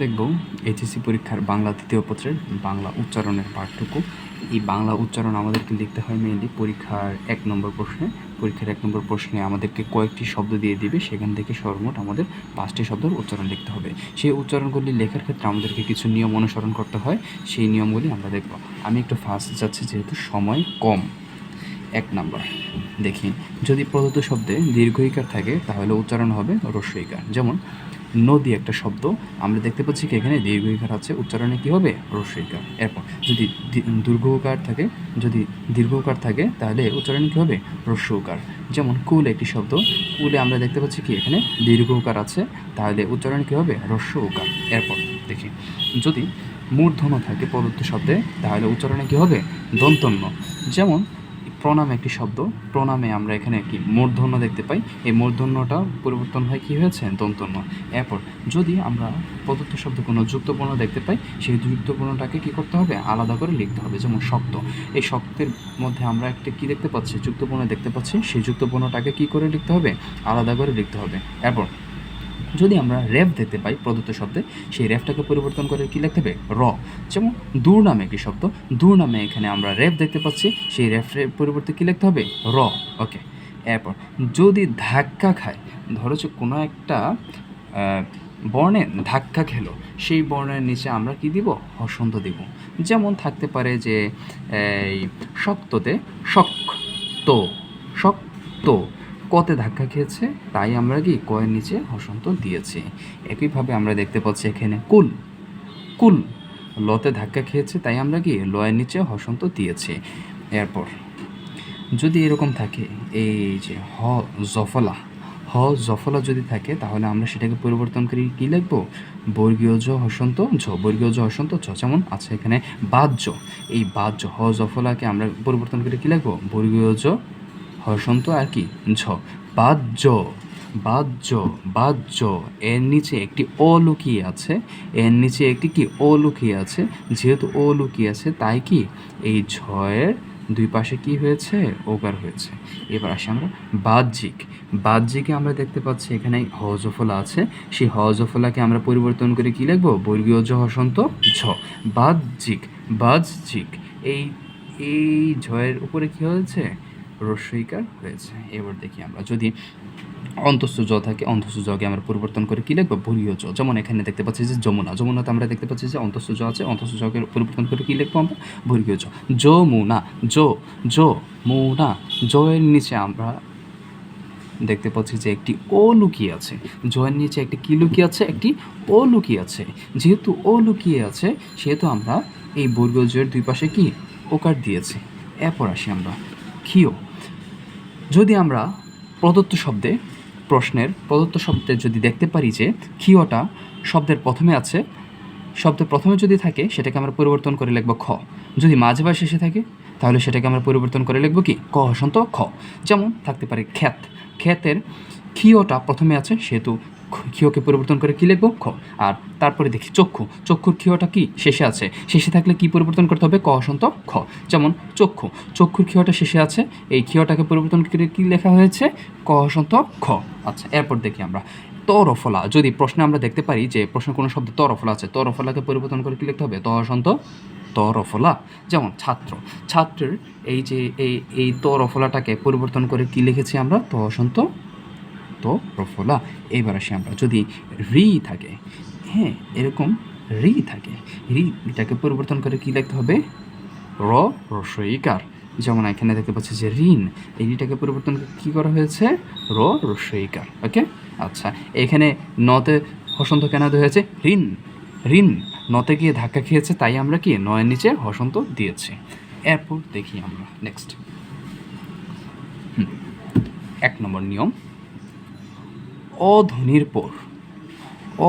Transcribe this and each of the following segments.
দেখব এইচএসসি পরীক্ষার বাংলা তৃতীয় পত্রের বাংলা উচ্চারণের পাঠটুকু। এই বাংলা উচ্চারণ আমাদেরকে লিখতে হয় মেইনলি পরীক্ষার ১ নম্বর প্রশ্নে। পরীক্ষার ১ নম্বর প্রশ্নে আমাদেরকে কয়েকটি শব্দ দিয়ে দিবে, সেখান থেকে সর্বমোট আমাদের ৫টি শব্দের উচ্চারণ লিখতে হবে। সেই উচ্চারণগুলি লেখার ক্ষেত্রে আমাদেরকে কিছু নিয়ম অনুসরণ করতে হয়, সেই নিয়মগুলি আমরা দেখব। আমি একটু ফাস্ট যাচ্ছি যেহেতু সময় কম। ১ নাম্বার দেখি, যদি প্রদত্ত শব্দে দীর্ঘ ইকার থাকে তাহলে উচ্চারণ হবে হ্রস্ব ইকার। যেমন নদী একটা শব্দ, আমরা দেখতে পাচ্ছি কি এখানে দীর্ঘ ইকার আছে, উচ্চারণে কী হবে হ্রস্ব ইকার। এরপর যদি দীর্ঘ উকার থাকে তাহলে উচ্চারণে কী হবে হ্রস্ব উকার। যেমন কুল একটি শব্দ, কুলে আমরা দেখতে পাচ্ছি কি এখানে দীর্ঘ উকার আছে, তাহলে উচ্চারণে কী হবে হ্রস্ব উকার। এরপর দেখি, যদি মূর্ধন্য থাকে প্রদত্ত শব্দে তাহলে উচ্চারণে কী হবে দন্তন্য। যেমন প্রণাম একটি শব্দ, প্রণামে আমরা এখানে কি মূর্ধন্য দেখতে পাই, এই মূর্ধন্যটা পরিবর্তন হয় কী হয়েছে দন্তন্য। এরপর যদি আমরা প্রদত্ত শব্দ কোনো যুক্তবর্ণ দেখতে পাই, সেই যুক্তবর্ণটাকে কী করতে হবে আলাদা করে লিখতে হবে। যেমন শক্ত, এই শক্তের মধ্যে আমরা একটা কী দেখতে পাচ্ছি যুক্তবর্ণ দেখতে পাচ্ছি, সেই যুক্তবর্ণটাকে কী করে লিখতে হবে আলাদা করে লিখতে হবে। এরপর যদি আমরা রেফ দেখতে পাই প্রদত্ত শব্দে, সেই রেফটাকে পরিবর্তন করে কী লিখতে হবে র। যেমন দূর নামে একটি শব্দ, দূর নামে এখানে আমরা রেফ দেখতে পাচ্ছি, সেই রেফের পরিবর্তে কী লিখতে হবে র। ওকে। এরপর যদি ধাক্কা খায়, ধরো যে কোনো একটা বর্ণে ধাক্কা খেলো, সেই বর্ণের নিচে আমরা কি দিব হসন্ত দিব। যেমন থাকতে পারে যে এই শক্ততে শক্ত, শক্ত কতে ধাক্কা খেয়েছে, তাই আমরা কি কয়ের নিচে হসন্ত দিয়েছি। একইভাবে আমরা দেখতে পাচ্ছি এখানে কুল, কুল লতে ধাক্কা খেয়েছে, তাই আমরা কি লয়ের নিচে হসন্ত দিয়েছি। এরপর যদি এরকম থাকে এই যে হ জফলা, হ জফলা যদি থাকে তাহলে আমরা সেটাকে পরিবর্তন করে কী লিখবো বর্গীয় জ হসন্ত ঝ, বর্গীয় জ হসন্ত ঝ। যেমন আছে এখানে বাহ্য, এই বাহ্য হ জফলাকে আমরা পরিবর্তন করে কী লিখবো বর্গীয় জ হসন্ত আর কি ঝ। বাহ্য, বাহ্য, বাহ্য এর নিচে একটি অ লুকিয়ে আছে, এর নিচে একটি কি অ লুকিয়ে আছে, যেহেতু অ লুকিয়ে আছে তাই কি এই ঝয়ের দুই পাশে কি হয়েছে ওকার হয়েছে। এবার আসি আমরা বাহ্যিক, বাহ্যিকে আমরা দেখতে পাচ্ছি এখানে হজফলা আছে, সেই হজফলাকে আমরা পরিবর্তন করে কী লিখবো বর্গীয় জ হসন্ত ঝ। বাহ্যিক, বাহ্যিক এই এই ঝয়ের উপরে কী হয়েছে হ্রস্বইকার হয়েছে। এবার দেখি আমরা যদি অন্তস্থ জ থাকে, অন্তস্থ জকে আমরা পরিবর্তন করে কী লিখবো বর্গীয় জ। যেমন এখানে দেখতে পাচ্ছি যে যমুনা, যমুনাতে আমরা দেখতে পাচ্ছি যে অন্তস্থ জ আছে, অন্তস্থ জকে পরিবর্তন করে কী লিখবো আমরা বর্গীয় জ। যমুনা, যমুনা, জয়ের নিচে আমরা দেখতে পাচ্ছি যে একটি ও লুকিয়ে আছে, জয়ের নিচে একটি কী লুকিয়ে আছে একটি ও লুকিয়ে আছে, যেহেতু ও লুকিয়ে আছে সেহেতু আমরা এই বর্গীয় জয়ের দুই পাশে কি ওকার দিয়েছি। এরপর আসি আমরা ক্ষীয়, যদি আমরা প্রদত্ত শব্দে প্রশ্নের প্রদত্ত শব্দে যদি দেখতে পারি যে ক্ষীয়টা শব্দের প্রথমে আছে, শব্দের প্রথমে যদি থাকে সেটাকে আমরা পরিবর্তন করে লিখব খ, যদি মাঝে বা শেষে থাকে তাহলে সেটাকে আমরা পরিবর্তন করে লিখব কি ক হসন্ত খ। যেমন থাকতে পারে ক্ষেত, ক্ষেতের ক্ষীয়টা প্রথমে আছে সেহেতু ক্ষীয়কে পরিবর্তন করে কী লিখব খ। আর তারপরে দেখি চক্ষু, চক্ষুর ক্ষীয়টা কি শেষে আছে, শেষে থাকলে কি পরিবর্তন করতে হবে ক হসন্ত খ। যেমন চক্ষু, চক্ষুর ক্ষীয়টা শেষে আছে, এই ক্ষীয়টাকে পরিবর্তন করে কী লেখা হয়েছে ক হসন্ত খ। আচ্ছা, এরপর দেখি আমরা তরফলা, যদি প্রশ্নে আমরা দেখতে পারি যে প্রশ্নে কোনো শব্দ তরফলা আছে, তরফলাকে পরিবর্তন করে কী লিখতে হবে ত হসন্ত তরফলা। যেমন ছাত্র, ছাত্রের এই যে এই তরফলাটাকে পরিবর্তন করে কী লিখেছি আমরা ত হসন্ত তরফলা। এইবার আসি আমরা যদি রি থাকে, হ্যাঁ এরকম রি থাকে, রিটাকে পরিবর্তন করে কী লিখতে হবে র রস্বইকার। যেমন এখানে দেখতে পাচ্ছি যে ঋণ, এই রিটাকে পরিবর্তন করে কী করা হয়েছে র রস্বইকার। ওকে। আচ্ছা, এখানে নতে হসন্ত কেন হয়েছে ঋণ, ঋণ নতে গিয়ে ধাক্কা খেয়েছে তাই আমরা কি নয়ের নিচে হসন্ত দিয়েছি। এরপর দেখি আমরা নেক্সট 1 নম্বর নিয়ম, অধ্বনির পর,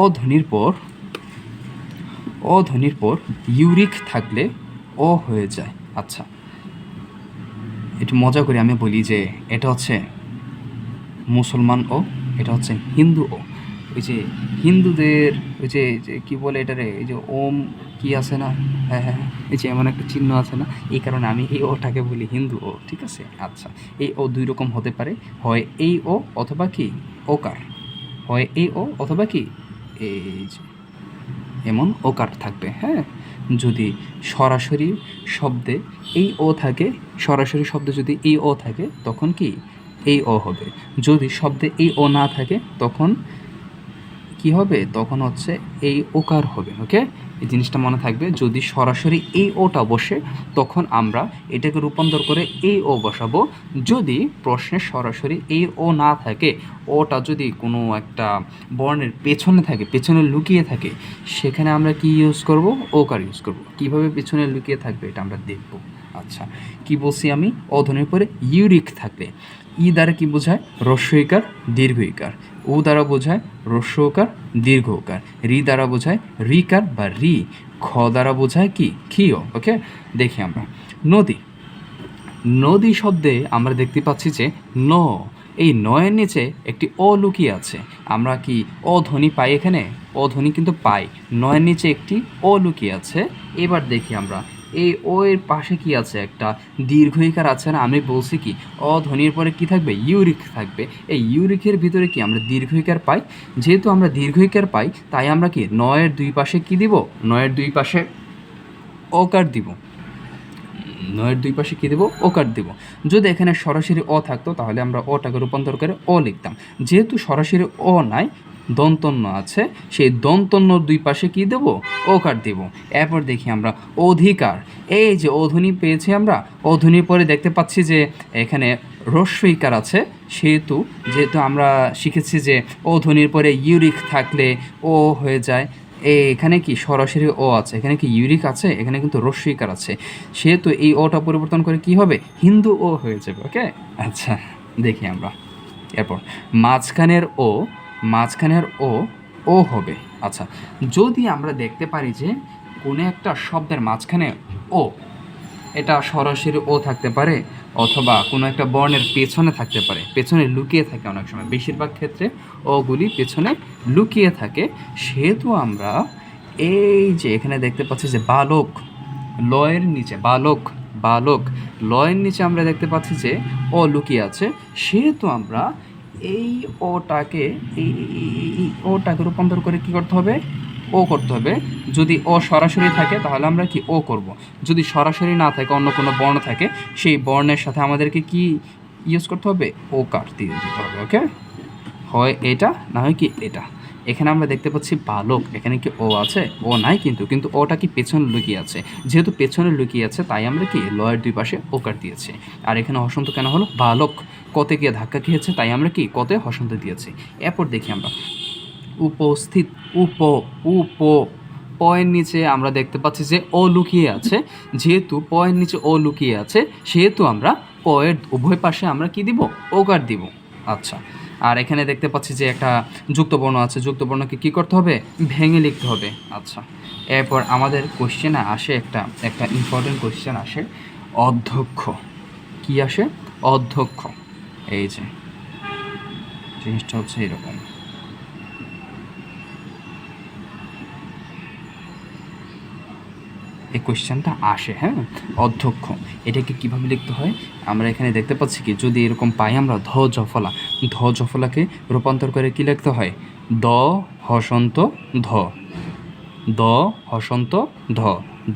অধ্বনির পর, অধ্বনির পর ইউরিক থাকলে ও হয়ে যায়। আচ্ছা, একটু মজা করে আমি বলি যে এটা হচ্ছে মুসলমান ও, এটা হচ্ছে হিন্দু ও। ওই যে হিন্দুদের ওই যে কী বলে এটারে, এই যে ওম কি আছে না, হ্যাঁ হ্যাঁ এই যে এমন একটা চিহ্ন আছে না, এই কারণে আমি এই ওটাকে বলি হিন্দু ও, ঠিক আছে। আচ্ছা, এই ও দুই রকম হতে পারে, হয় এই ও অথবা কি ওকার, হয় এই ও অথবা কি এই যে এমন ওকার থাকবে। হ্যাঁ, যদি সরাসরি শব্দে এই ও থাকে, সরাসরি শব্দে যদি এই ও থাকে তখন কি এই ও হবে। যদি শব্দে এই ও না থাকে তখন কি হবে, তখন হচ্ছে এই ওকার হবে। ওকে, এই জিনিসটা মনে থাকবে। যদি সরাসরি এই ওটা বসে তখন আমরা এটাকে রূপান্তর করে এই ও বসাবো। যদি প্রশ্নে সরাসরি এই ও না থাকে, ওটা যদি কোনো একটা বর্ণের পেছনে থাকে, পেছনে লুকিয়ে থাকে, সেখানে আমরা কি ইউজ করব, ওকার ইউজ করব। কিভাবে পেছনে লুকিয়ে থাকবে এটা আমরা দেখব। আচ্ছা, কি বলছি আমি, অধ্বনির পরে ইউরিক থাকবে। ই দ্বারা কি বোঝায়, হ্রস্বইকার দীর্ঘইকার। ও দ্বারা বোঝায় হ্রস্বকার দীর্ঘকার। রি দ্বারা বোঝায় রিকার বা রি। খ দ্বারা বোঝায় কি ক্ষীয়। ওকে, দেখি আমরা নদী। নদী শব্দে আমরা দেখতে পাচ্ছি যে ন, এই নয়ের নিচে একটি অ লুকিয়ে আছে। আমরা কি অধ্বনি পাই এখানে, অধ্বনি কিন্তু পাই। নয়ের নিচে একটি অ লুকিয়ে আছে। এবার দেখি আমরা এই ও এর পাশে কি আছে, একটা দীর্ঘইকার আছে না। আমি বলছি কি অধ্বনির পরে কি থাকবে, ইউরিক থাকবে। এই ইউরিকের ভিতরে কি আমরা দীর্ঘইকার পাই। যেহেতু আমরা দীর্ঘইকার পাই তাই আমরা কি নয়ের দুই পাশে কি দিব, নয়ের দুই পাশে ওকার দিব। নয়ের দুই পাশে কী দেবো, ওকার দেবো। যদি এখানে সরাসরি অ থাকতো তাহলে আমরা অটাকে রূপান্তর করে অ লিখতাম। যেহেতু সরাসরি অ নাই, দন্তন্য আছে, সেই দন্তন্যর দুই পাশে কী দেবো, ওকার দেব। এরপর দেখি আমরা অধিকার। এই যে অধ্বনি পেয়েছি আমরা, অধ্বনির পরে দেখতে পাচ্ছি যে এখানে হ্রস্বইকার আছে। যেহেতু আমরা শিখেছি যে অধ্বনির পরে ইউরিক থাকলে ও হয়ে যায়। এখানে কি সরাসরি ও আছে, এখানে কি ইউরিক আছে, এখানে কিন্তু হ্রস্বইকার আছে। সেহেতু এই ওটা পরিবর্তন করে কি হবে, হিন্দু ও হয়ে যাবে। ওকে, আচ্ছা দেখি আমরা এরপর মাঝখানের ও হবে। আচ্ছা, যদি আমরা দেখতে পারি যে কোনো একটা শব্দের মাঝখানে ও, এটা সরাসরি ও থাকতে পারে অথবা কোনো একটা বর্ণের পেছনে থাকতে পারে, পেছনে লুকিয়ে থাকে। অনেক সময়, বেশিরভাগ ক্ষেত্রে ওগুলি পেছনে লুকিয়ে থাকে। সেহেতু আমরা এই যে এখানে দেখতে পাচ্ছি যে বালক, লয়ের নিচে বালক লয়ের নিচে আমরা দেখতে পাচ্ছি যে ও লুকিয়ে আছে। সেহেতু আমরা এই ওটাকে রূপান্তর করে কি করতে হবে, ও করতে হবে। যদি ও সরাসরি থাকে তাহলে আমরা কি ও করব। যদি সরাসরি না থাকে, অন্য কোনো বর্ণ থাকে, সেই বর্ণের সাথে আমাদেরকে কি ইউজ করতে হবে, ও কার দিয়ে দিতে হবে। ওকে, হয় এটা না হয় কি এটা। এখানে আমরা দেখতে পাচ্ছি বালক, এখানে কি ও আছে, ও নাই, কিন্তু ওটা কি পেছনে লুকিয়ে আছে। যেহেতু পেছনে লুকিয়ে আছে তাই আমরা কি লয়ের দুই পাশে ওকার দিয়েছি। আর এখানে হসন্ত কেন হলো, বালক কতে গিয়ে ধাক্কা খেয়েছে তাই আমরা কি কতে হসন্ত দিয়েছি। এরপর দেখি আমরা উপস্থিত। পয়ের নিচে আমরা দেখতে পাচ্ছি যে ও লুকিয়ে আছে। যেহেতু পয়ের নিচে ও লুকিয়ে আছে সেহেতু আমরা পয়ের উভয় পাশে আমরা কি দিব, ওকার দিব। আচ্ছা, আর এখানে দেখতে পাচ্ছি যে একটা যুক্তবর্ণ আছে, যুক্তবর্ণকে কী করতে হবে, ভেঙে লিখতে হবে। আচ্ছা, এরপর আমাদের কোশ্চেনে আসে একটা ইম্পর্টেন্ট কোশ্চেন আসে, অধ্যক্ষ। কি আসে, অধ্যক্ষ। এই যে জিনিসটা হচ্ছে এরকম। এই কোয়েশ্চেনটা আসে। হ্যাঁ, অধ্যক্ষ এটাকে কীভাবে লিখতে হয়, আমরা এখানে দেখতে পাচ্ছি কি, যদি এরকম পাই আমরা ধ জফলাকে রূপান্তর করে কি লিখতে হয়, দ হসন্ত ধ, দ হসন্ত ধ,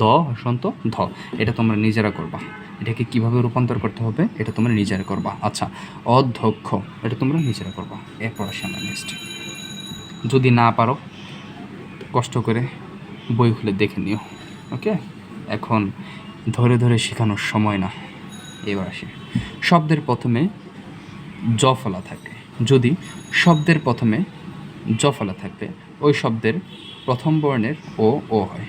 দ হসন্ত ধ। এটা তোমরা নিজেরা করবা। এটাকে কিভাবে রূপান্তর করতে হবে এটা তোমরা নিজেরা করবা। আচ্ছা, অধ্যক্ষ এটা তোমরা নিজেরা করবা। এরপর আসি আমরা নেক্সট। যদি না পারো কষ্ট করে বই খুলে দেখে নিও। ওকে, এখন ধরে ধরে শেখানোর সময় না। এবার আসি, শব্দের প্রথমে জফলা থাকে। যদি শব্দের প্রথমে জফলা থাকবে, ওই শব্দের প্রথম বর্ণের ও হয়।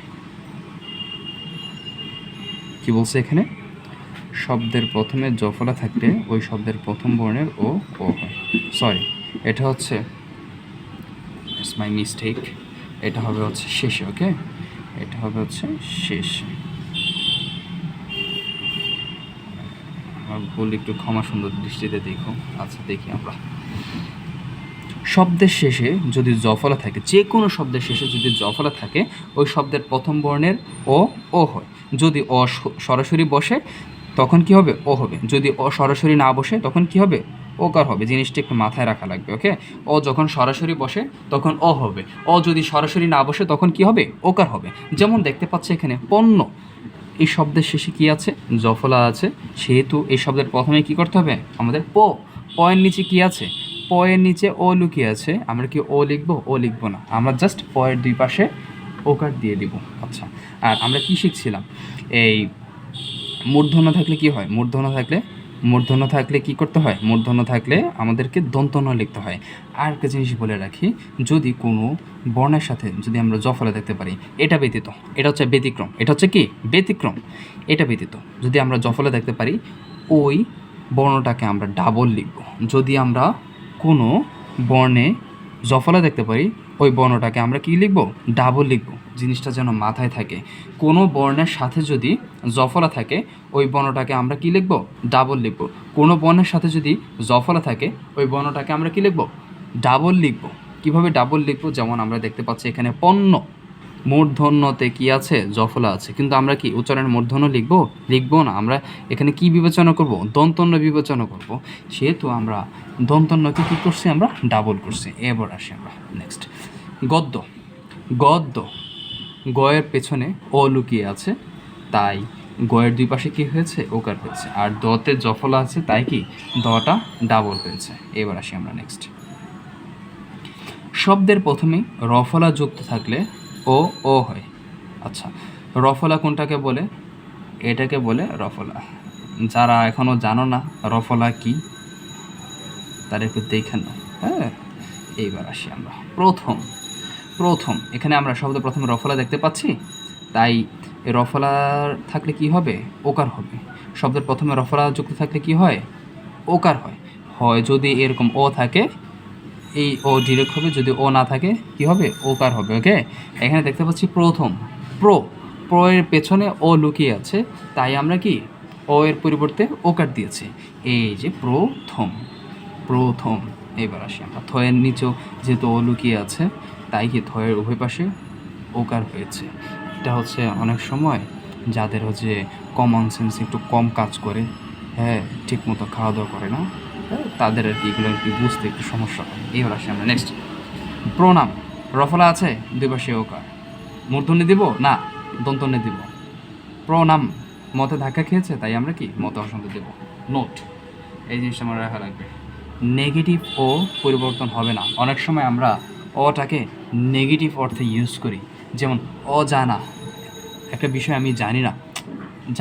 কি বলছে এখানে, শব্দের প্রথমে জফলা থাকলে ওই শব্দের প্রথম বর্ণের ও হয়। সরি, এটা হচ্ছে ইটস মাই মিস্টেক। এটা হবে হচ্ছে শেষে। ওকে, এটা হবে হচ্ছে শেষে। আমার ভুল, একটু ক্ষমা সুন্দর দৃষ্টিতে দেখো। আচ্ছা দেখি আমরা, শব্দের শেষে যদি জফলা থাকে, যে কোনো শব্দের শেষে যদি জফলা থাকে ওই শব্দের প্রথম বর্ণের ও হয়। যদি সরাসরি বসে তখন কি হবে, ও হবে। যদি সরাসরি না বসে তখন কি হবে, ওকার হবে, জিনিসটা একটু মাথায় রাখা লাগবে। ওকে, ও যখন সরাসরি বসে তখন অ হবে, ও যদি সরাসরি না বসে তখন কি হবে, ওকার হবে। যেমন দেখতে পাচ্ছি এখানে পণ্য, এই শব্দের শেষে কি আছে, জফলা আছে, সেহেতু এই শব্দের প্রথমে কি করতে হবে আমাদের পয়ের নিচে কি আছে, পয়ের নিচে ও লুকিয়ে আছে, আমরা কি ও লিখবো, ও লিখবো না, আমরা জাস্ট পয়ের দুই পাশে ওকার দিয়ে দিব। আচ্ছা, আর আমরা কি শিখছিলাম, এই মূর্ধন্য থাকলে কি হয়, মূর্ধন্য থাকলে কি করতে হয়, মূর্ধন্য থাকলে আমাদেরকে দন্তন্য লিখতে হয়। আর একটা জিনিস বলে রাখি, যদি কোনো বর্ণের সাথে যদি আমরা জফলা দেখতে পারি, এটা ব্যতীত, এটা হচ্ছে ব্যতিক্রম, এটা হচ্ছে কি ব্যতিক্রম, এটা ব্যতীত যদি আমরা জফলা দেখতে পারি, ওই বর্ণটাকে আমরা ডাবল লিখব। যদি আমরা কোনো বর্ণে জফলা দেখতে পারি, ওই বর্ণটাকে আমরা কি লিখব, ডাবল লিখব। জিনিসটা যেন মাথায় থাকে, কোনো বর্ণের সাথে যদি জফলা থাকে, ওই বর্ণটাকে আমরা কি লিখব, ডাবল লিখব। কোনো বর্ণের সাথে যদি জফলা থাকে, ওই বর্ণটাকে আমরা কি লিখব, ডাবল লিখব। কিভাবে ডাবল লিখব, যেমন আমরা দেখতে পাচ্ছি এখানে পণ্য, মূর্ধন্যতে কি আছে, জফলা আছে, কিন্তু আমরা কি উচ্চারণে মূর্ধন্য লিখবো না, আমরা এখানে কি বিবেচনা করব, দন্তন্য বিবেচনা করব, সেহেতু আমরা দন্তন্যকে কী করছি, আমরা ডাবল করছি। এবার আসি আমরা নেক্সট, গদ্য, গয়ের পেছনে ও লুকিয়ে আছে, তাই গয়ের দুই পাশে কি হয়েছে, ওকার হয়েছে, আর দতে জফলা আছে, তাই কি দটা ডাবল হয়েছে। এবার আসি আমরা নেক্সট, শব্দের প্রথমে রফলা যুক্ত থাকলে ও হয়। আচ্ছা, রফলা কোনটাকে বলে, এটাকে বলে রফলা। যারা এখনও জানো না রফলা কি, তারা একটু দেখে নাও। হ্যাঁ, এইবার আসি আমরা প্রথম এখানে আমরা শব্দ প্রথমে রফলা দেখতে পাচ্ছি, তাই রফলা থাকলে কি হবে, ওকার হবে। শব্দের প্রথমে রফলা যুক্ত থাকলে কি হয়, ওকার হয়। যদি এরকম ও থাকে, এই ও ডিরেক্ট হবে, যদি ও না থাকে কি হবে, ওকার হবে। ওকে, এখানে দেখতে পাচ্ছি প্রো এর পেছনে ও লুকিয়ে আছে, তাই আমরা কি ও এর পরিবর্তে ওকার দিয়েছি, এই যে প্রথম। এবার আসি আমরা থয়ের নিচেও যেহেতু ও লুকিয়ে আছে, তাই কি থয়ের উভয় পাশে ওকার হয়েছে। এটা হচ্ছে অনেক সময় যাদের হচ্ছে কমন সেন্স একটু কম কাজ করে, হ্যাঁ, ঠিক মতো খাওয়া দাওয়া করে না, তাদের আর কি এগুলো একটু বুঝতে একটু সমস্যা হয়। এইবার আসি আমরা নেক্সট, প্রণাম, রফলা আছে, দুই পাশে ওকার, মূর্ধন্য দিব না, দন্তন্য দিব। প্রণাম মতে ধাক্কা খেয়েছে, তাই আমরা কি মতে অসন্ত দেব। নোট, এই জিনিসটা মনে রাখা লাগবে, নেগেটিভ ও পরিবর্তন হবে না। অনেক সময় আমরা অটাকে নেগেটিভ অর্থে ইউজ করি, যেমন অজানা, একটা বিষয় আমি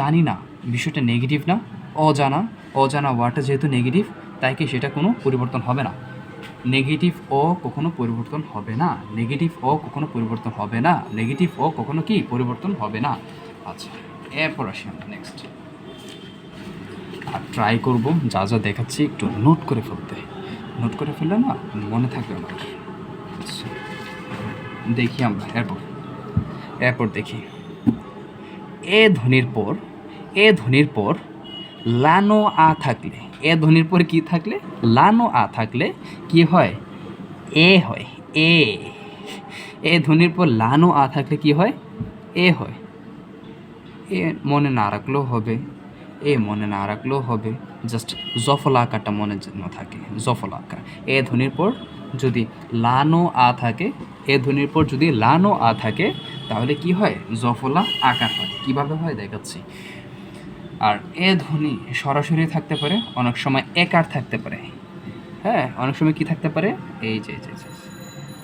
জানি না, বিষয়টা নেগেটিভ না, অজানা ওয়ার্ডটা যেহেতু নেগেটিভ, তাই কি সেটা কোনো পরিবর্তন হবে না, নেগেটিভ ও কখনো পরিবর্তন হবে না, নেগেটিভ ও কখনো কি পরিবর্তন হবে না। আচ্ছা, এরপর আসি আমরা নেক্সট, আর ট্রাই করব যা দেখাচ্ছি একটু নোট করে ফেললে না মনে থাকবে আমার। আচ্ছা, দেখি আমরা এরপর দেখি, এ ধ্বনির পর লানো আ থাকলে, এ ধ্বনির পর কি থাকলে, লানো আ থাকলে কি হয়, এ হয়। এ ধ্বনির পর লানো আ থাকলে কি হয়, এ হয়। এ মনে না রাখলেও হবে, জাস্ট জফলা আকারটা মনে যেন থাকে, জফলা আকার। এ ধ্বনির পর যদি লানো আ থাকে, তাহলে কি হয়, জফলা আকার হয়। কিভাবে হয় দেখাচ্ছি। আর এ ধ্বনি সরাসরি থাকতে পারে, অনেক সময় একার থাকতে পারে, হ্যাঁ, অনেক সময় কি থাকতে পারে, এই যে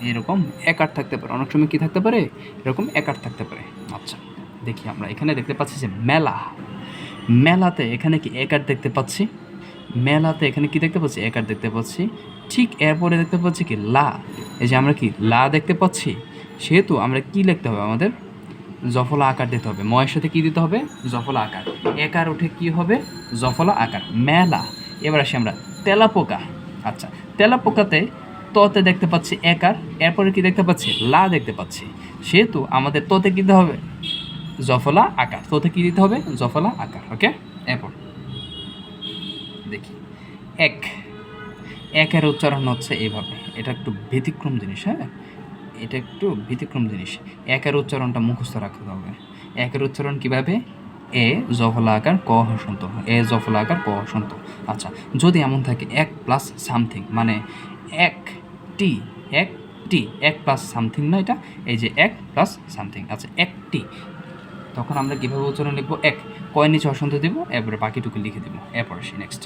এরকম একার থাকতে পারে, অনেক সময় কি থাকতে পারে, এরকম একার থাকতে পারে। আচ্ছা, দেখি আমরা এখানে দেখতে পাচ্ছি যে মেলাতে এখানে কি একার দেখতে পাচ্ছি, একার দেখতে পাচ্ছি। ঠিক এরপরে দেখতে পাচ্ছি কি লা, এই যে আমরা কি লা দেখতে পাচ্ছি, সেহেতু আমরা কি লিখতে হবে, আমাদের জফলা আকার দিতে হবে। ময়ের সাথে কি দিতে হবে, জফলা আকার, একার উঠে কি হবে, জফলা আকার, মেলা। এবার আসি আমরা তেলাপোকা। আচ্ছা, তেলাপোকাতে ততে দেখতে পাচ্ছি একার, এরপরে কি দেখতে পাচ্ছি, লা দেখতে পাচ্ছি, সেহেতু আমাদের ততে কি দিতে হবে, জফলা আকার, ততে কি দিতে হবে, জফলা আকার। ওকে, এরপর দেখি একের উচ্চারণ হচ্ছে এইভাবে, এটা একটু ব্যতিক্রম জিনিস, হ্যাঁ, একের উচ্চারণটা মুখস্থ রাখতে হবে। একের উচ্চারণ কিভাবে, এ জফলা আকার ক হসন্ত, এ জফলা আকার ক হসন্ত। আচ্ছা, যদি এমন থাকে এক প্লাস সামথিং, মানে একটি, একটি, এক প্লাস সামথিং না, এটা এই যে এক প্লাস সামথিং, আচ্ছা একটি, তখন আমরা কীভাবে উচ্চারণ লিখবো? এক, কয়ের নিচে হসন্ত দেবো, এরপরে বাকিটুকু লিখে দেবো। এরপর আসি নেক্সট,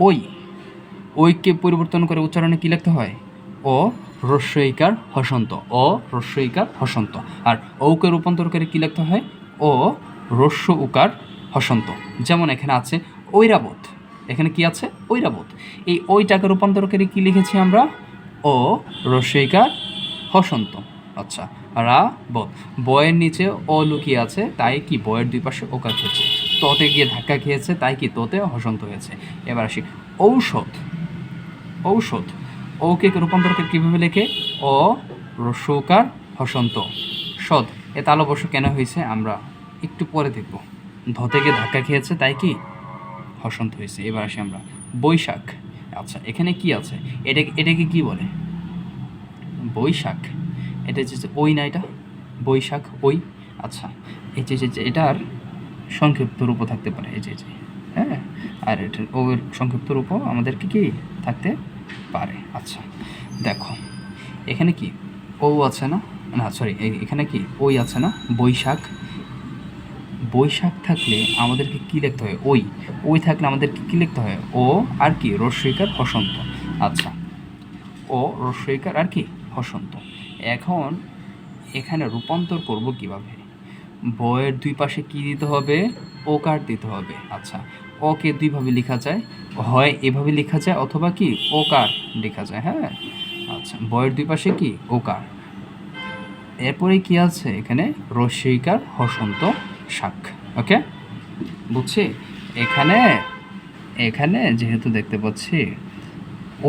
ওই, ওইকে পরিবর্তন করে উচ্চারণে কী লিখতে হয়? ও হ্রস্বইকার হসন্ত, ও হ্রস্বইকার হসন্ত। আর ঔকে রূপান্তর করে কী লিখতে হয়? ও হ্রস্ব উকার হসন্ত। যেমন এখানে আছে ঐরাবত, এখানে কি আছে? ঐরাবত। এই ওইটাকে রূপান্তর করে কী লিখেছি আমরা? ও হ্রস্বইকার হসন্ত। আচ্ছা, রাবত, বয়ের নিচে ও লুকিয়ে আছে, তাই কি বয়ের দুই পাশে ওকার হয়েছে। ততে গিয়ে ধাক্কা খেয়েছে, তাই কি তোতে হসন্ত হয়েছে। এবার আসি ঔষধ, ঔষধ, ওকে রূপান্তর করে কীভাবে লেখে? ও হ্রস্বকার হসন্ত, সদ। এ তালবর্ষ কেন হয়েছে আমরা একটু পরে দেখব। ধতে গিয়ে ধাক্কা খেয়েছে, তাই কি হসন্ত হয়েছে। এবার আসি আমরা বৈশাখ। আচ্ছা, এখানে কি আছে? এটাকে কি বলে? বৈশাখ। এটা যে ওই না, এটা বৈশাখ, ওই। আচ্ছা, এই যে এটার সংক্ষিপ্ত রূপও থাকতে পারে, এই যে হ্যাঁ, আর এটার ওর সংক্ষিপ্ত রূপও আমাদেরকে কি থাকতে পারে। আচ্ছা দেখো, এখানে কি ও আছে না, না সরি, এখানে কি ওই আছে না, বৈশাখ। বৈশাখ থাকলে আমাদেরকে কী লিখতে হয়? ওই, ওই থাকলে আমাদেরকে কী লিখতে হয়? ও আর কি হ্রস্বইকার হসন্ত। আচ্ছা, ও হ্রস্বইকার আর কি হসন্ত। এখন এখানে রূপান্তর করব কিভাবে? বয়ের দুই পাশে কি দিতে হবে? ওকার দিতে হবে। আচ্ছা, ওকে দুইভাবে লেখা যায়, হয় এভাবে লেখা যায় অথবা কি ওকার লেখা যায়। হ্যাঁ, আচ্ছা, বয়ের দুই পাশে কি ওকার। এরপরে কি আছে এখানে? হ্রস্বইকার হসন্ত শাক। ওকে, বুঝছি। এখানে এখানে যেহেতু দেখতে পাচ্ছি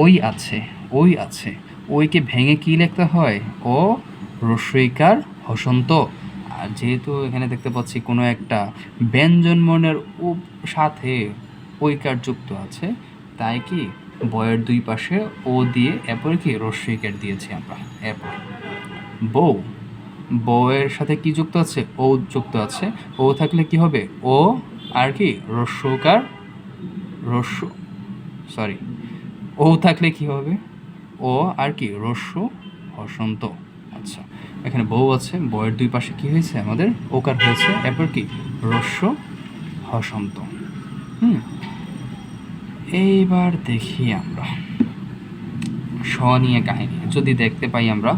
ওই আছে, ওই আছে, ওইকে ভেঙে কি লিখতে হয়? ও হ্রস্বইকার হসন্ত। আর যেহেতু এখানে দেখতে পাচ্ছি কোনো একটা ব্যঞ্জনবর্ণের সাথে ওইকার যুক্ত আছে, তাই কি বয়ের দুই পাশে ও দিয়ে এরপরে কি হ্রস্বইকার দিয়েছি আমরা। এরপর বউ, বউয়ের সাথে কি যুক্ত আছে? ও যুক্ত আছে। ও থাকলে কি হবে? ও আর কি হ্রস্বকার, হ্রস্ব, সরি, ও থাকলে কি হবে? ও আর কি হ্রস্ব হসন্ত। আচ্ছা, এখানে বউ আছে, বউয়ের দুই পাশে কি হয়েছে? আমাদের ওকার হয়েছে, এরপর কি হ্রস্ব হসন্ত। এইবার দেখি আমরা স নিয়ে কাহিনী। যদি দেখতে পাই আমরা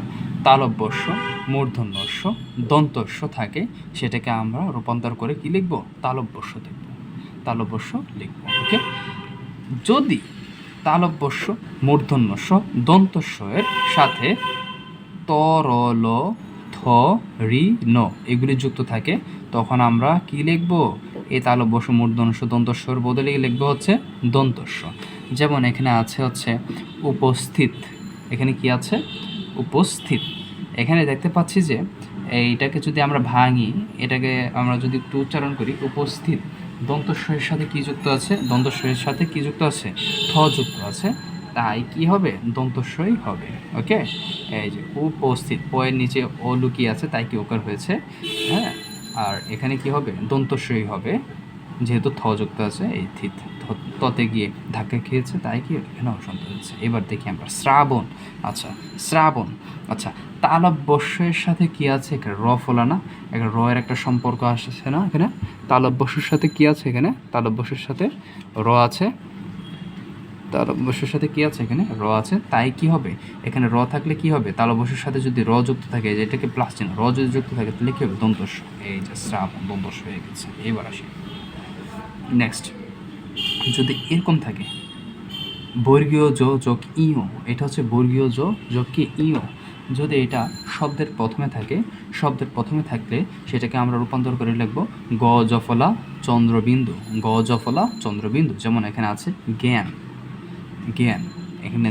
তালব্যস্য, মূর্ধন্যস্য, দন্তস্য থাকে, সেটাকে আমরা রূপান্তর করে কি লিখব? তালব্যস্য লিখব, তালব্যস্য লিখব। ওকে, যদি তালব্যস্য, মূর্ধন্যস্য, দন্তস্য এর সাথে তরল, থ, রি, ন এগুলি যুক্ত থাকে, তখন আমরা কি লিখব? এই তালব্যস্য, মূর্ধন্যস্য, দন্তস্যর বদলে লিখব হচ্ছে দন্তস্য। যেমন এখানে আছে হচ্ছে উপস্থিত, এখানে কি আছে? উপস্থিত। এখানে দেখতে পাচ্ছি যে এইটাকে যদি আমরা ভাঙি, এটাকে আমরা যদি একটু উচ্চারণ করি, উপস্থিত, দন্তস্বরের সাথে কি যুক্ত আছে? দন্তস্বরের সাথে কি যুক্ত আছে? থ যুক্ত আছে, তাই কি হবে? দন্তস্বই হবে। ওকে, এই যে উপস্থিত, পয়ের নিচে ও লুকিয়ে আছে, তাই কি ওকার হয়েছে। হ্যাঁ, আর এখানে কি হবে? দন্তস্বই হবে, যেহেতু থ যুক্ত আছে, এই থিত, ততে গিয়ে ধাক্কা খেয়েছে, তাই কি এখানে অসন্ত হয়েছে। এবার দেখি আমরা শ্রাবণ। আচ্ছা, শ্রাবণ। আচ্ছা, তালব্যস্যের সাথে কি আছে? এখানে র ফলা না, এখানে র এর একটা সম্পর্ক আসছে না, এখানে তালব্যস্যের সাথে কি আছে? এখানে তালব্যস্যের সাথে র আছে, তালব্যস্যের সাথে কি আছে? এখানে র আছে, তাই কি হবে? এখানে র থাকলে কি হবে? তালব্যস্যের সাথে যদি র যুক্ত থাকে, যেটাকে প্লাস চিহ্ন, র যদি যুক্ত থাকে, তাহলে কি হবে? দন্তস্য। এই যে শ্রাবণ, দন্তস্য হয়ে গেছে। এবার আসি নেক্সট, যদি এরকম থাকে বর্গীয় জ যোগ ইও, এটা হচ্ছে বর্গীয় জ যোগ কি ইও। যদি এটা শব্দের প্রথমে থাকে, শব্দের প্রথমে থাকলে সেটাকে আমরা রূপান্তর করে লিখব গ জফলা চন্দ্রবিন্দু, গ জফলা চন্দ্রবিন্দু। যেমন এখানে আছে জ্ঞান, জ্ঞান। এখানে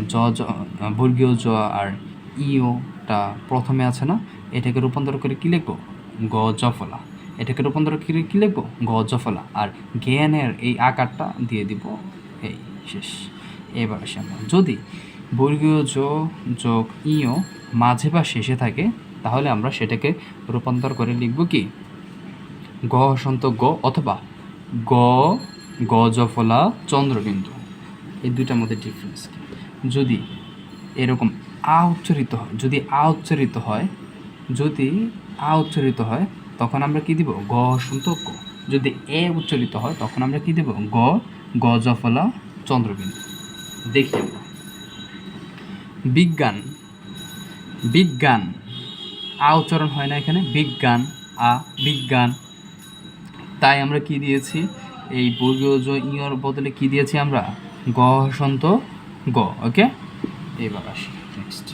বর্গীয় জ আর ইওটা প্রথমে আছে না, এটাকে রূপান্তর করে কী লিখব? গ জফলা। এটাকে রূপান্তর করে কী লিখব? গ জফলা। আর জ্ঞানের এই আকারটা দিয়ে দিব, এই শেষ। এবার আসি আমরা, যদি বর্গীয় জ যোগ ইও মাঝে বা শেষে থাকে, তাহলে আমরা সেটাকে রূপান্তর করে লিখব কি? গ হসন্ত গ অথবা গ গজফলা চন্দ্রবিন্দু, এই দুইটার মধ্যে ডিফারেন্স কি? যদি এরকম আ উচ্চারিত হয়, যদি আ উচ্চারিত হয়, যদি আ উচ্চারিত হয় তখন আমরা কি দিব? গ হসন্ত গ। যদি এ উচ্চারিত হয় তখন আমরা কি দেব? গ গজফলা চন্দ্রবিন্দু। দেখি আমরা বিজ্ঞান, বিজ্ঞান আ উচ্চারণ হয় না এখানে, বিজ্ঞান আ, বিজ্ঞান। তাই আমরা কি দিয়েছি? এই বর্গীয় জ ইয়র বদলে কি দিয়েছি আমরা? গ হসন্ত গ। ওকে, এবার আসি নেক্সট।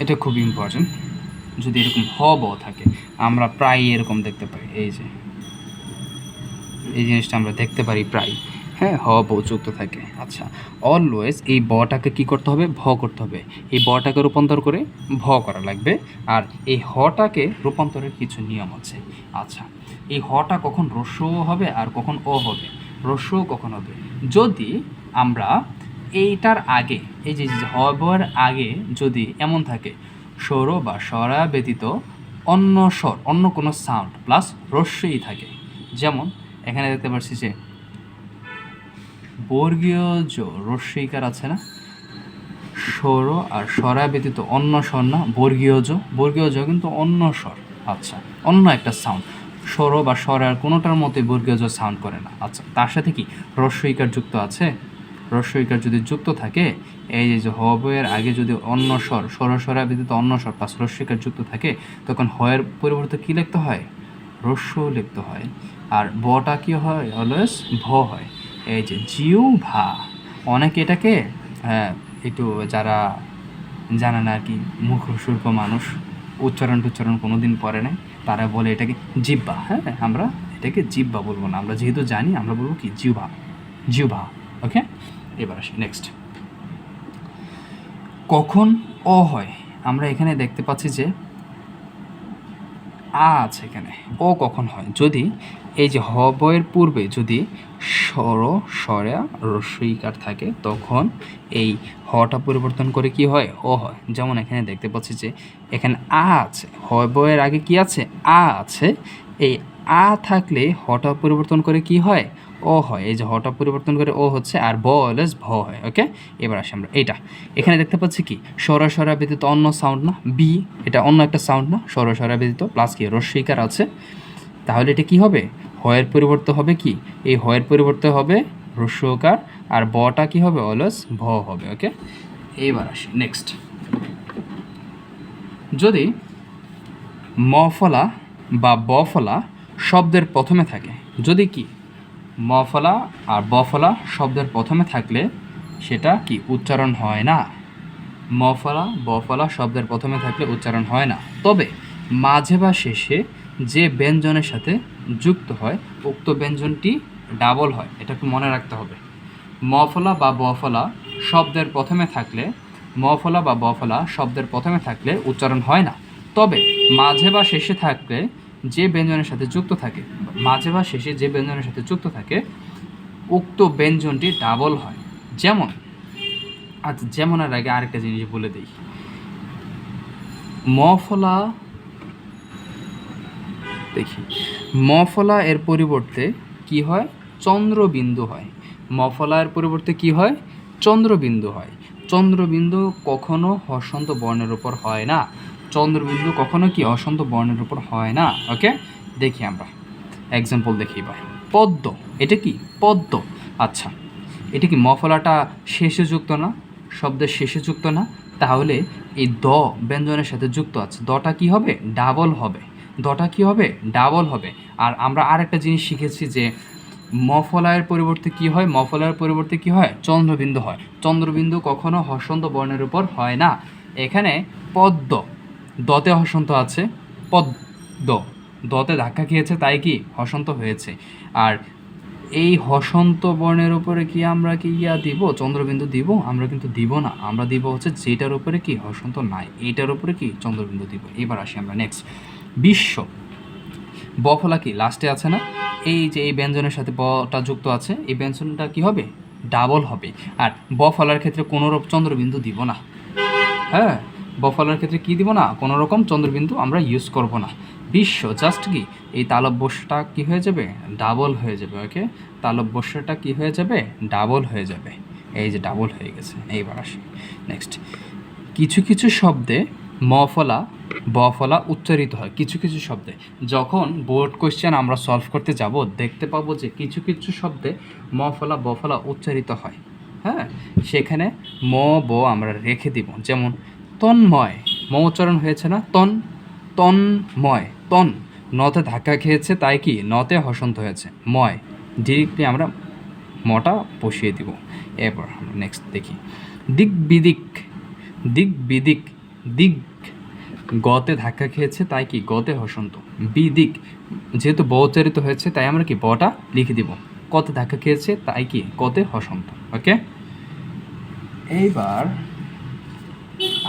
এটা খুব ইম্পর্টেন্ট। যদি এরকম হ ব থাকে, আমরা প্রায় এরকম দেখতে পাই, এই যে এই জিনিসটা আমরা দেখতে পারি প্রায়, হ্যাঁ, হ ব যুক্ত থাকে। আচ্ছা, অলওয়েজ এই বটাকে কি করতে হবে? ভ করতে হবে। এই বটাকে রূপান্তর করে ভ করা লাগবে। আর এই হটাকে রূপান্তরের কিছু নিয়ম আছে। আচ্ছা, এই হটা কখন রস্যও হবে আর কখন অ হবে? রস্যও কখন হবে? যদি আমরা এইটার আগে, এই যে হবার আগে যদি এমন থাকে স্বর বা স্বরা ব্যতীত অন্য স্বর, অন্য কোনো সাউন্ড প্লাস রস্যই থাকে, যেমন এখানে দেখতে পাচ্ছি যে বর্গীয় জ রস্যইকার আছে না, স্বর আর স্বরা ব্যতীত অন্য স্বর না, বর্গীয় জ কিন্তু অন্য স্বর। আচ্ছা, অন্য একটা সাউন্ড, স্বর বা স্বরার কোনোটার মতোই বর্গীয় জ সাউন্ড করে না। আচ্ছা, তার সাথে কি রস্যইকার যুক্ত আছে? রস্যইকার যদি যুক্ত থাকে, এই যে হয়ের আগে যদি অন্য স্বর, স্বরা ব্যতীত অন্য স্বর প্লাস রস্যইকার যুক্ত থাকে, তখন হয়ের পরিবর্তে কী লিখতে হয়? রস্য লিখতে হয়। আর বটা কি হয়? অলওয়েজ ভ হয়। এই যে জিহ্বা, অনেকে এটাকে একটু যারা জানে না আর কি, মূর্খ মানুষ, উচ্চারণ কোনো দিন পড়ে নাই, তারা বলে এটাকে জিহ্বা। হ্যাঁ, আমরা এটাকে জিহ্বা বলবো না, আমরা যেহেতু জানি আমরা বলবো কি? জিহ্বা, জিহ্বা। ওকে, এবার আসি নেক্সট। কখন অ হয়? আমরা এখানে দেখতে পাচ্ছি যে আ আছে এখানে, ও কখন হয়? যদি এই যে হবয়ের পূর্বে যদি স্বর স্বরা রস্যইকার থাকে, তখন এই হটা পরিবর্তন করে কি হয়? ও হয়। যেমন এখানে দেখতে পাচ্ছি যে এখানে আ আছে, হবয়ের আগে কি আছে? আ আছে। এই আ থাকলে হটা পরিবর্তন করে কি হয়? ও হয়। এই যে হটা পরিবর্তন করে ও হচ্ছে, আর ব অলওয়েজ ভ হয়। ওকে, এবার আসি আমরা এইটা। এখানে দেখতে পাচ্ছি কি স্বরা ব্যতীত অন্য সাউন্ড না, বি, এটা অন্য একটা সাউন্ড না, স্বরা ব্যতীত প্লাস কি রস্যইকার আছে, তাহলে এটা কি হবে? হয়ের পরিবর্তে হবে কি? এই হয়ের পরিবর্তে হবে রস্যকার, আর বটা কি হবে? অলওয়েজ ভ হবে। ওকে, এইবার আসি নেক্সট। যদি মফলা বা বফলা শব্দের প্রথমে থাকে, যদি কি মফলা আর বফলা শব্দের প্রথমে থাকলে সেটা কি উচ্চারণ হয় না। মফলা বফলা শব্দের প্রথমে থাকলে উচ্চারণ হয় না, তবে মাঝে বা শেষে যে ব্যঞ্জনের সাথে যুক্ত হয় উক্ত ব্যঞ্জনটি ডাবল হয়। এটা একটু মনে রাখতে হবে। মফলা বা বফলা শব্দের প্রথমে থাকলে, মফলা বা বফলা শব্দের প্রথমে থাকলে উচ্চারণ হয় না, তবে মাঝে বা শেষে থাকলে যে ব্যঞ্জনের সাথে যুক্ত থাকে, মাঝে বা শেষে যে ব্যঞ্জনের সাথে যুক্ত থাকে উক্ত ব্যঞ্জনটি ডাবল হয়। যেমন, আচ্ছা, যেমনের আগে আরেকটা জিনিস বলে দিই। মফলা, দেখি, মফলা এর পরিবর্তে কি হয়? চন্দ্রবিন্দু হয়। মফলা এর পরিবর্তে কি হয়? চন্দ্রবিন্দু হয়। চন্দ্রবিন্দু কখনো হসন্ত বর্ণের উপর হয় না। চন্দ্রবিন্দু কখনো কি হসন্ত বর্ণের উপর হয় না। ওকে, দেখি আমরা এক্সাম্পল দেখি এবার। পদ্ম, এটা কি? পদ্ম। আচ্ছা, এটা কি মফলাটা শেষে যুক্ত না? শব্দের শেষে যুক্ত না, তাহলে এই দ ব্যঞ্জনের সাথে যুক্ত আছে, দটা কি হবে? ডাবল হবে। দটা কি হবে? ডাবল হবে। আর আমরা আরেকটা জিনিস শিখেছি যে মফলায়ের পরিবর্তে কি হয়? মফলায়ের পরিবর্তে কি হয়? চন্দ্রবিন্দু হয়। চন্দ্রবিন্দু কখনো হসন্ত বর্ণের উপর হয় না। এখানে পদ্ম, দতে হসন্ত আছে, পদ্ম দতে ধাক্কা খেয়েছে, তাই কি হসন্ত হয়েছে। আর এই হসন্ত বর্ণের উপরে কি আমরা কি দিব? চন্দ্রবিন্দু দিব? আমরা কিন্তু দিব না। আমরা দিব হচ্ছে যেটার উপরে কি হসন্ত নাই, এইটার উপরে কি চন্দ্রবিন্দু দিব। এবার আসি আমরা নেক্সট। বিশ্ব, বফলা কি লাস্টে আছে না? এই যে এই ব্যঞ্জনের সাথে বটা যুক্ত আছে, এই ব্যঞ্জনটা কি হবে? ডাবল হবে। আর বফলার ক্ষেত্রে কোনোরূপ চন্দ্রবিন্দু দিব না। হ্যাঁ, বফলার ক্ষেত্রে কি দিব না, কোনো রকম চন্দ্রবিন্দু আমরা ইউজ করব না। বিশ্ব জাস্ট কি এই তালব্যটা কি হয়ে যাবে, ডাবল হয়ে যাবে। ওকে, তালব্যটা কি হয়ে যাবে, ডাবল হয়ে যাবে। এই যে ডাবল হয়ে গেছে। এইবার আসি নেক্সট। কিছু কিছু শব্দে মফলা বফলা উচ্চারিত হয়। কিছু কিছু শব্দে যখন বোর্ড কোয়েশ্চেন আমরা সলভ করতে যাব দেখতে পাবো যে কিছু কিছু শব্দে মফলা বফলা উচ্চারিত হয়। হ্যাঁ, সেখানে ম ব আমরা রেখে দিব। যেমন তন্ময়, ম উচ্চারণ হয়েছে না, তন্ময়, তন নতে ধাক্কা খেয়েছে তাই কি নতে হসন্ত হয়েছে, ময় ডিরেক্টলি আমরা মটা বসিয়ে দিব। এরপর আমরা নেক্সট দেখি দিক বিদিক, দিক বিদিক, দিক গতে ধাক্কা খেয়েছে তাই কি গতে হসন্ত, বিদিক যেহেতু ব উচ্চারিত হয়েছে তাই আমরা কি বটা লিখে দিব, কতে ধাক্কা খেয়েছে তাই কি কতে হসন্ত। ওকে, এইবার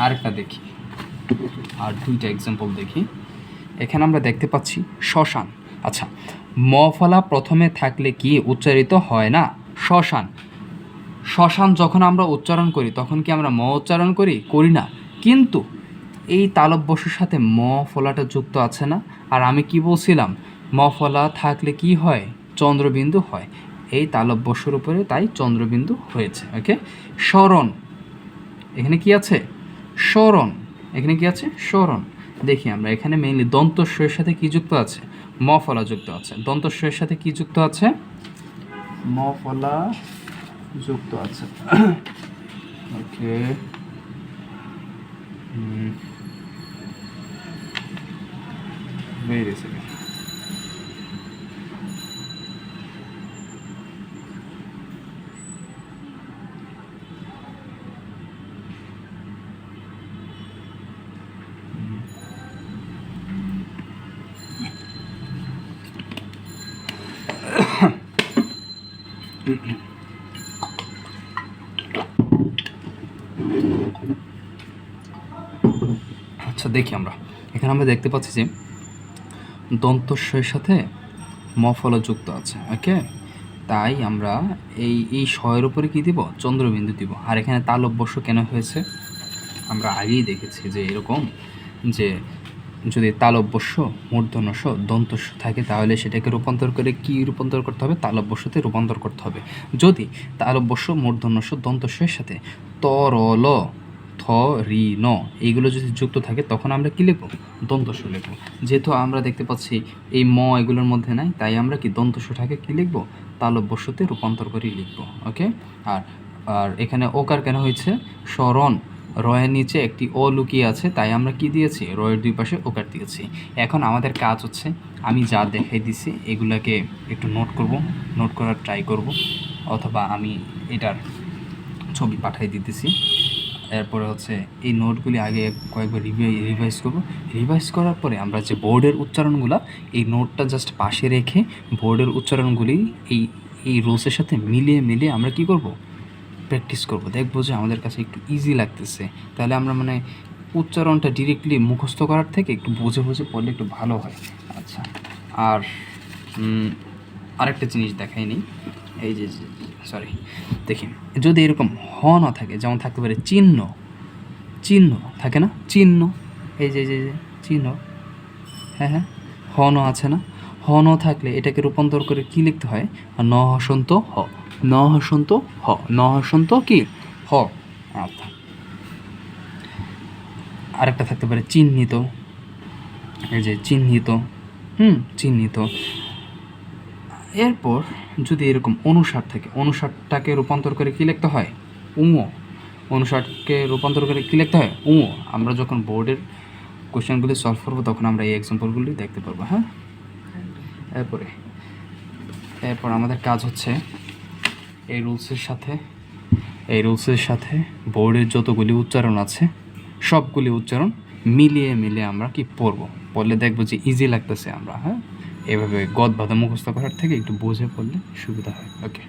আরেকটা দেখি, আর দুইটা এক্সাম্পল দেখি। এখানে আমরা দেখতে পাচ্ছি শ্মশান। আচ্ছা, মফলা প্রথমে থাকলে কি উচ্চারিত হয় না, শ্মশান। শ্মশান যখন আমরা উচ্চারণ করি তখন কি আমরা ম উচ্চারণ করি, করি না, কিন্তু এই তালব্যর সাথে ম ফলাটা যুক্ত আছে না। আর আমি কি বলছিলাম, ম ফলা থাকলে কি হয়, চন্দ্রবিন্দু হয়। এই তালব্যর উপরে তাই চন্দ্রবিন্দু হয়েছে। ওকে, স্মরণ, এখানে কি আছে, স্মরণ, এখানে কি আছে, স্মরণ। দেখি আমরা এখানে মেইনলি দন্তস্বয়ের সাথে কি যুক্ত আছে, ম ফলা যুক্ত আছে। দন্তস্বয়ের সাথে কি যুক্ত আছে, ম ফলা যুক্ত আছে। ওকে, wait a second. আচ্ছা দেখি আমরা এখানে আমরা দেখতে পাচ্ছি যে দন্তস্বয়ের সাথে মফলা যুক্ত আছে। ওকে, তাই আমরা এই শয়ের উপরে কি দিব, চন্দ্রবিন্দু দিব। আর এখানে তালব্যস্য কেন হয়েছে আমরা আগেই দেখেছি যে এরকম, যে যদি তালব্যস্য মূর্ধন্যস্য দন্তস্য থাকে তাহলে সেটাকে রূপান্তর করে কি রূপান্তর করতে হবে, তালব্যস্যতে রূপান্তর করতে হবে। যদি তালব্যস্য মূর্ধন্যস্য দন্তস্যের সাথে তরল থ রি ন এইগুলো যদি যুক্ত থাকে তখন আমরা কি লিখব, দন্তস্য লিখব। যেহেতু আমরা দেখতে পাচ্ছি এই ম এগুলোর মধ্যে নাই তাই আমরা কি দন্তস্যটাকে কি লিখব, তালব্যস্যতে রূপান্তর করে লিখব। ওকে, আর আর এখানে ওকার কেন হয়েছে, স্মরণ, রয়ের নিচে একটি ও লুকিয়ে আছে তাই আমরা কি দিয়েছি, রয়ের দুই পাশে ওকার দিয়েছি। এখন আমাদের কাজ হচ্ছে আমি যা দেখাই দিছি এগুলাকে একটু নোট করব, নোট করার ট্রাই করব, অথবা আমি এটার ছবি পাঠাই দিতেছি। এরপরে হচ্ছে এই নোটগুলি আগে কয়েকবার রিভাইজ করব। রিভাইজ করার পরে আমরা যে বোর্ডের উচ্চারণগুলো, এই নোটটা জাস্ট পাশে রেখে বোর্ডের উচ্চারণগুলি এই রুলসের সাথে মিলিয়ে আমরা কি করব, প্র্যাকটিস করব। দেখবো যে আমাদের কাছে একটু ইজি লাগতেছে। তাহলে আমরা মানে উচ্চারণটা ডিরেক্টলি মুখস্থ করার থেকে একটু বুঝে পড়লে একটু ভালো হয়। আচ্ছা, আর আরেকটা জিনিস দেখাইনি, এই যে সরি দেখি, যদি এরকম হ না থাকে, যেমন থাকতে পারে চিহ্ন, চিহ্ন থাকে না, চিহ্ন, এই যে চিহ্ন, হ্যাঁ হ ন আছে না, হ ন থাকলে এটাকে রূপান্তর করে কি লিখতে হয়, ন হসন্ত হ, ন হসন্ত হ, ন হসন্ত কি হ। আচ্ছা, আরেকটা থাকতে পারে চিহ্নিত, এই যে চিহ্নিত, চিহ্নিত। এরপর যদি এরকম অনুসার থাকে, অনুসারটাকে রূপান্তর করে কী লিখতে হয়, উঙো, অনুসারকে রূপান্তর করে কী লিখতে হয়, উঙো। আমরা যখন বোর্ডের কোয়েশ্চেনগুলি সলভ করবো তখন আমরা এই এক্সাম্পলগুলি দেখতে পারবো। হ্যাঁ, এরপর আমাদের কাজ হচ্ছে এই রুলসের সাথে বোর্ডের যতগুলি উচ্চারণ আছে সবগুলি উচ্চারণ মিলিয়ে আমরা কি পড়বো, পড়লে দেখবো যে ইজি লাগতেছে আমরা। হ্যাঁ, এভাবে গদ বাঁধা মুখস্থ করার থেকে একটু বুঝে পড়লে সুবিধা হয়। ওকে।